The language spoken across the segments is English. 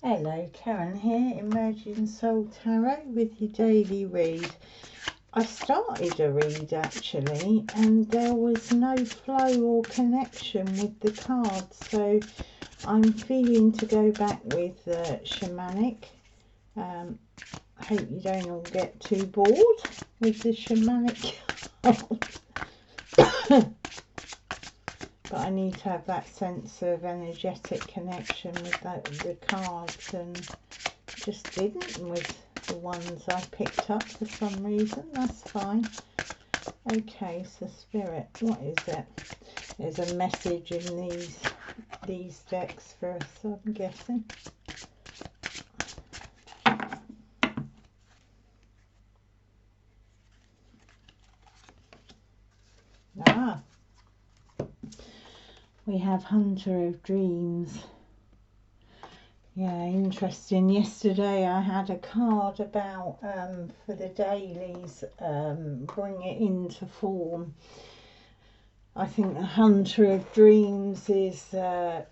Hello, Karen here, Emerging Soul Tarot with your daily read. I started a read actually and there was no flow or connection with the cards, so I'm feeling to go back with Shamanic. Hope you don't all get too bored with the Shamanic card. But I need to have that sense of energetic connection with the cards, and just didn't with the ones I picked up for some reason. That's fine. Okay, so Spirit, what is it? There's a message in these decks for us, I'm guessing. We have Hunter of Dreams. Yeah, interesting. Yesterday I had a card about for the dailies, bring it into form. I think the Hunter of Dreams is a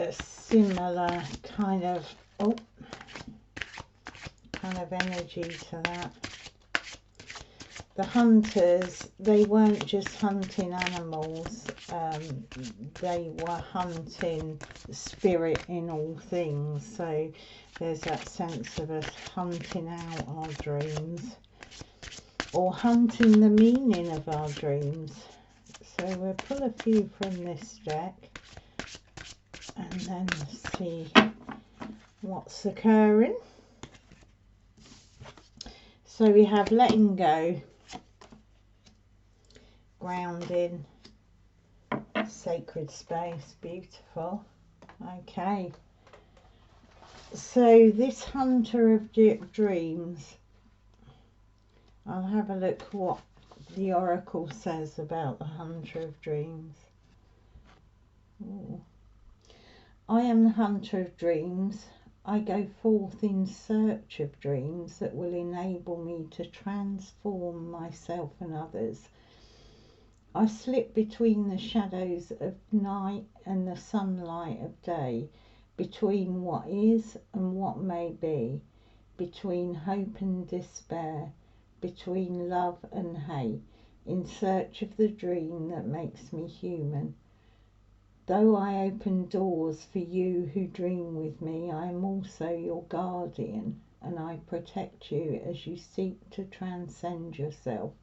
similar kind of energy to that. The hunters, they weren't just hunting animals, they were hunting the spirit in all things. So there's that sense of us hunting out our dreams, or hunting the meaning of our dreams. So we'll pull a few from this deck and then see what's occurring. So we have letting go, grounding, sacred space, beautiful. Okay, so this Hunter of Dreams, I'll have a look what the Oracle says about the Hunter of Dreams. Ooh. I am the Hunter of Dreams. I go forth in search of dreams that will enable me to transform myself and others. I slip between the shadows of night and the sunlight of day, between what is and what may be, between hope and despair, between love and hate, in search of the dream that makes me human. Though I open doors for you who dream with me, I am also your guardian, and I protect you as you seek to transcend yourself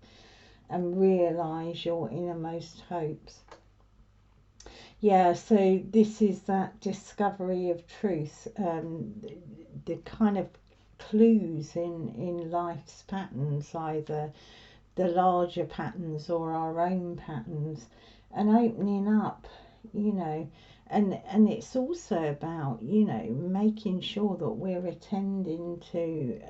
and realise your innermost hopes. Yeah, so this is that discovery of truth, the kind of clues in life's patterns, either the larger patterns or our own patterns, and opening up, you know, and it's also about, you know, making sure that we're attending to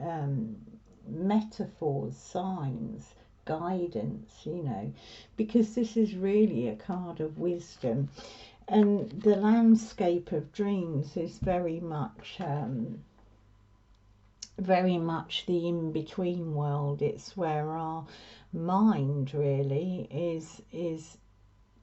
metaphors, signs, guidance, you know, because this is really a card of wisdom. And the landscape of dreams is very much the in-between world. It's where our mind really is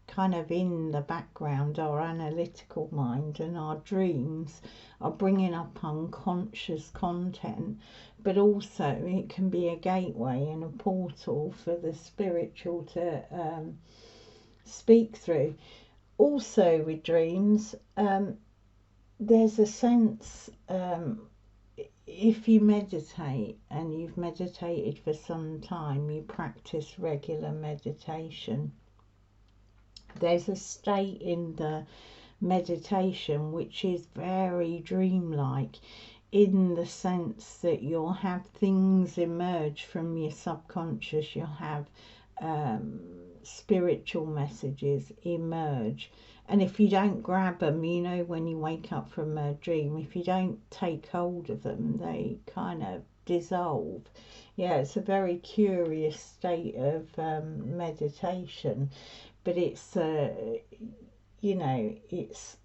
kind of in the background, our analytical mind, and our dreams are bringing up unconscious content, but also it can be a gateway and a portal for the spiritual to speak through. Also with dreams, there's a sense, if you meditate and you've meditated for some time, you practice regular meditation, there's a state in the meditation which is very dreamlike, in the sense that you'll have things emerge from your subconscious, you'll have spiritual messages emerge, and if you don't grab them, you know, when you wake up from a dream, if you don't take hold of them, they kind of dissolve. Yeah, it's a very curious state of meditation, but it's you know, it's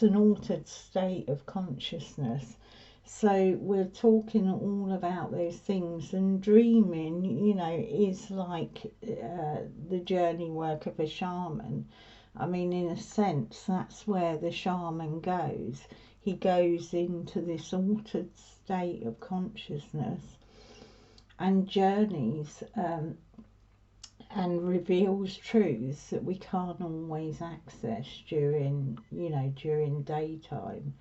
an altered state of consciousness. So we're talking all about those things, and dreaming, you know, is like the journey work of a shaman. I mean, in a sense, that's where the shaman goes. he goes into this altered state of consciousness and journeys and reveals truths that we can't always access during, during daytime.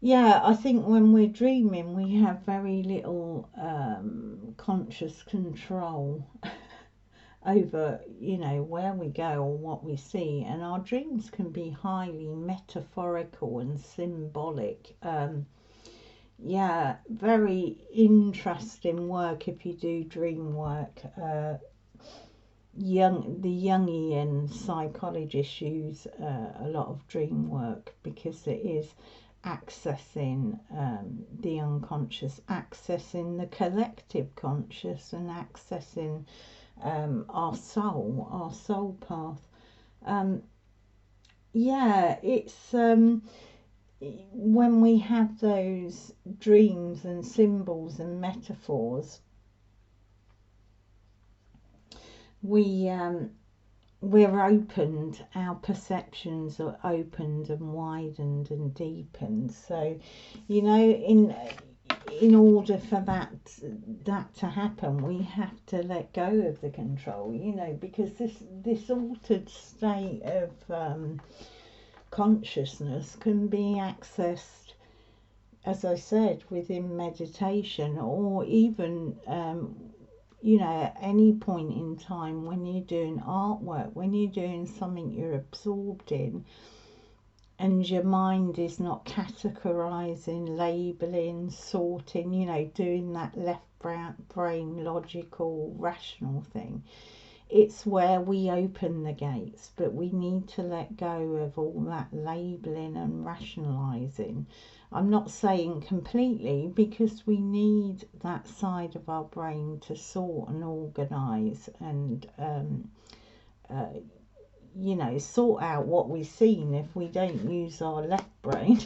Yeah, I think when we're dreaming, we have very little conscious control over, where we go or what we see, and our dreams can be highly metaphorical and symbolic. Yeah, very interesting work if you do dream work. The Jungian psychologists use a lot of dream work because it is accessing the unconscious, accessing the collective conscious, and accessing our soul path. Yeah, it's when we have those dreams and symbols and metaphors, we're opened, our perceptions are opened and widened and deepened. So, in order for that to happen, we have to let go of the control, because this altered state of consciousness can be accessed, as I said, within meditation, or even at any point in time when you're doing artwork, when you're doing something you're absorbed in, and your mind is not categorizing, labeling, sorting, doing that left brain logical rational thing. It's where we open the gates, but we need to let go of all that labeling and rationalizing. I'm not saying completely, because we need that side of our brain to sort and organize and sort out what we've seen. If we don't use our left brain,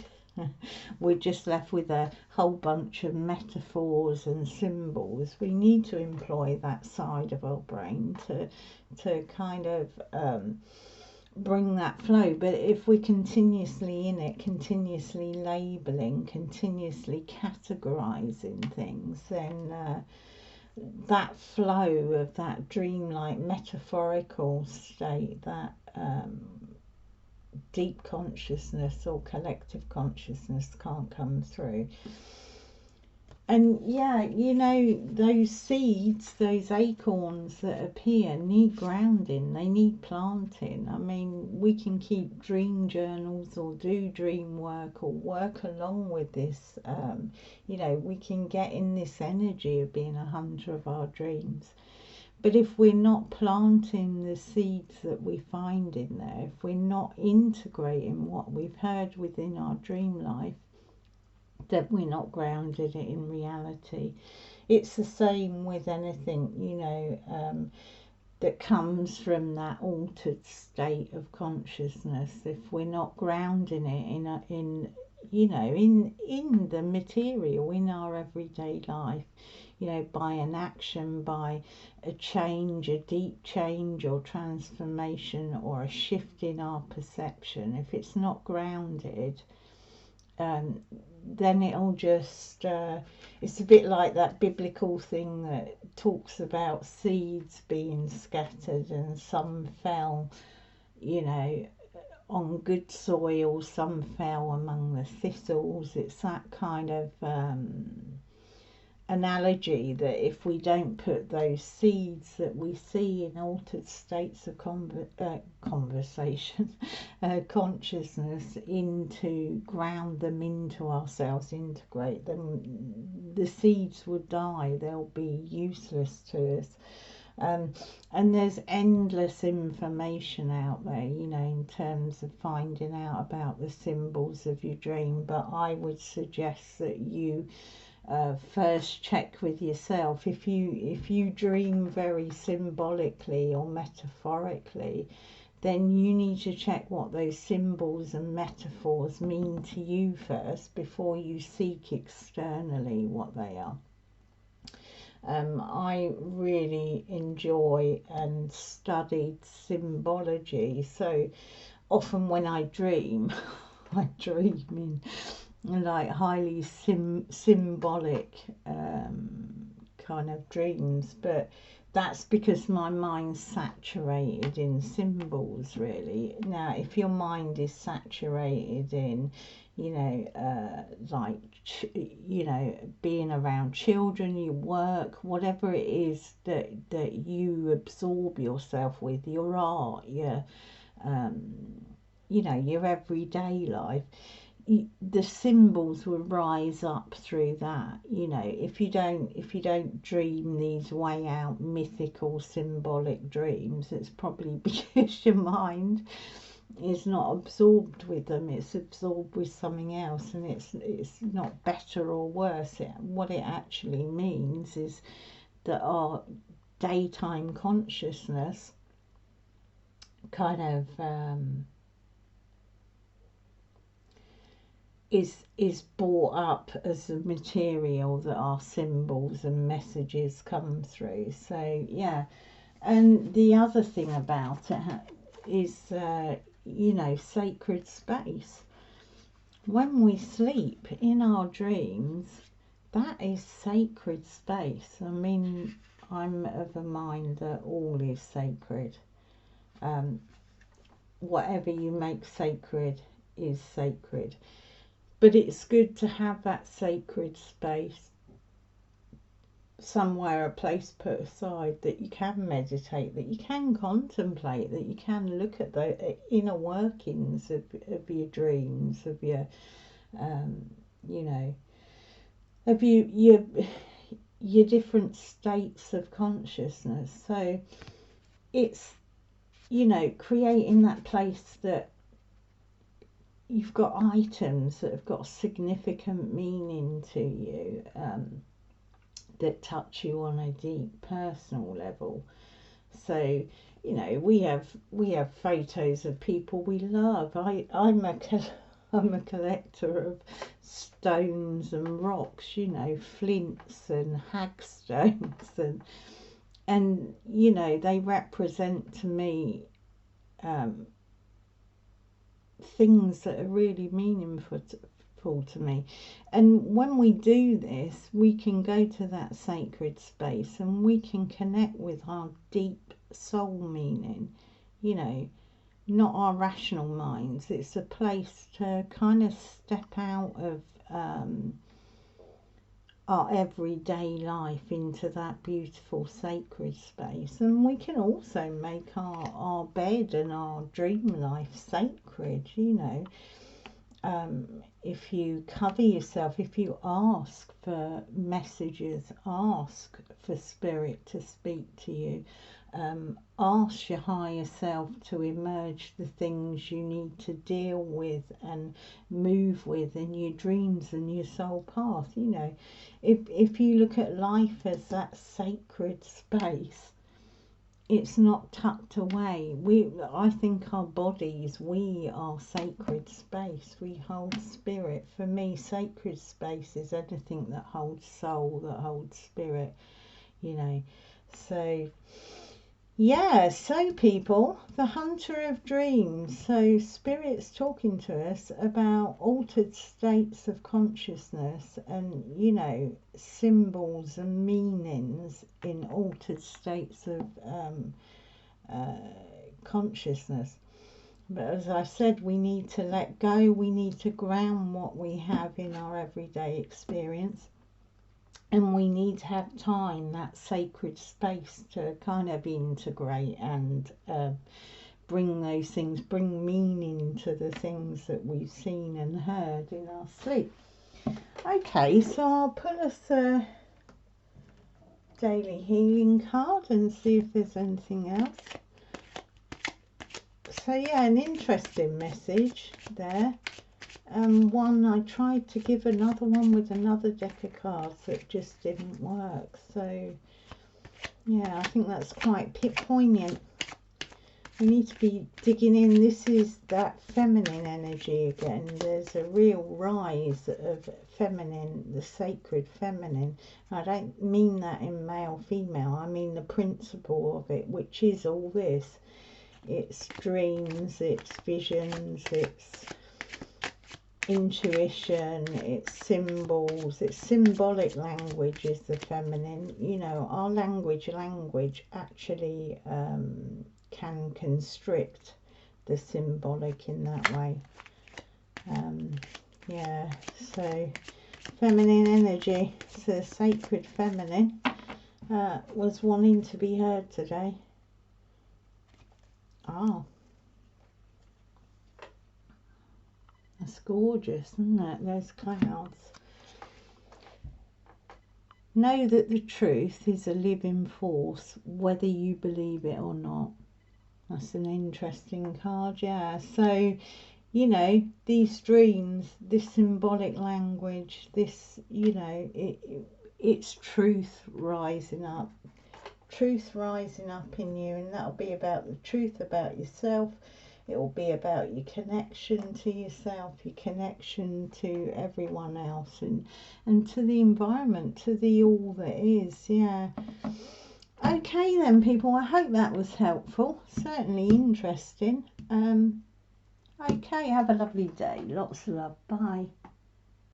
we're just left with a whole bunch of metaphors and symbols. We need to employ that side of our brain to kind of bring that flow. But if we're continuously in it, continuously labeling, continuously categorizing things, then that flow of that dreamlike metaphorical state, that deep consciousness or collective consciousness can't come through. And yeah, those seeds, those acorns that appear need grounding, they need planting. I mean, we can keep dream journals or do dream work or work along with this. We can get in this energy of being a hunter of our dreams. But if we're not planting the seeds that we find in there, if we're not integrating what we've heard within our dream life, that we're not grounded in reality. It's the same with anything, that comes from that altered state of consciousness. If we're not grounding it in the material, in our everyday life, by an action, by a change, a deep change or transformation, or a shift in our perception, if it's not grounded, then it'll just, it's a bit like that biblical thing that talks about seeds being scattered, and some fell, on good soil, some fell among the thistles. It's that kind of analogy that if we don't put those seeds that we see in altered states of consciousness into, ground them into ourselves, integrate them, the seeds would die, they'll be useless to us. And there's endless information out there, in terms of finding out about the symbols of your dream, but I would suggest that you first check with yourself. If you dream very symbolically or metaphorically, then you need to check what those symbols and metaphors mean to you first before you seek externally what they are. I really enjoy and studied symbology, so often when I dream like dreaming, like highly symbolic kind of dreams, but that's because my mind's saturated in symbols, really. Now, if your mind is saturated in, being around children, your work, whatever it is that you absorb yourself with, your art, your everyday life, the symbols will rise up through that. If you don't dream these way out mythical symbolic dreams, it's probably because your mind is not absorbed with them. It's absorbed with something else, and it's not better or worse. What it actually means is that our daytime consciousness kind of is brought up as the material that our symbols and messages come through. So yeah, and the other thing about it is sacred space. When we sleep in our dreams, that is sacred space. I mean, I'm of a mind that all is sacred. Whatever you make sacred is sacred. But it's good to have that sacred space somewhere, a place put aside that you can meditate, that you can contemplate, that you can look at the inner workings of your dreams, of your, of your different states of consciousness. So it's, creating that place that you've got items that have got significant meaning to you, that touch you on a deep personal level. So we have photos of people we love. I'm a collector of stones and rocks, flints and hagstones, and they represent to me things that are really meaningful to me. And when we do this, we can go to that sacred space and we can connect with our deep soul meaning, not our rational minds. It's a place to kind of step out of our everyday life into that beautiful sacred space. And we can also make our bed and our dream life sacred. If you cover yourself, if you ask for messages, ask for spirit to speak to you, ask your higher self to emerge the things you need to deal with and move with in your dreams and your soul path. If you look at life as that sacred space, it's not tucked away. I think our bodies, we are sacred space. We hold spirit. For me, sacred space is anything that holds soul, that holds spirit, So yeah, so people, the hunter of dreams. So spirit's talking to us about altered states of consciousness and, symbols and meanings in altered states of consciousness. But as I said, we need to let go. We need to ground what we have in our everyday experience. And we need to have time, that sacred space, to kind of integrate and bring those things, bring meaning to the things that we've seen and heard in our sleep. Okay, so I'll pull us a daily healing card and see if there's anything else. So yeah, an interesting message there. One, I tried to give another one with another deck of cards that just didn't work. So yeah, I think that's quite poignant. We need to be digging in. This is that feminine energy again. There's a real rise of feminine, the sacred feminine. I don't mean that in male, female. I mean the principle of it, which is all this. It's dreams, it's visions, it's intuition, it's symbols, it's symbolic language is the feminine. You know, our language actually can constrict the symbolic in that way. Yeah, so feminine energy, so sacred feminine was wanting to be heard today. Oh, that's gorgeous, isn't it? Those clouds. Know that the truth is a living force, whether you believe it or not. That's an interesting card, yeah. So, you know, these dreams, this symbolic language, this, you know, it's truth rising up. Truth rising up in you, and that'll be about the truth about yourself. It will be about your connection to yourself, your connection to everyone else, and to the environment, to the all that is, yeah. Okay then, people, I hope that was helpful. Certainly interesting. Okay, have a lovely day. Lots of love. Bye.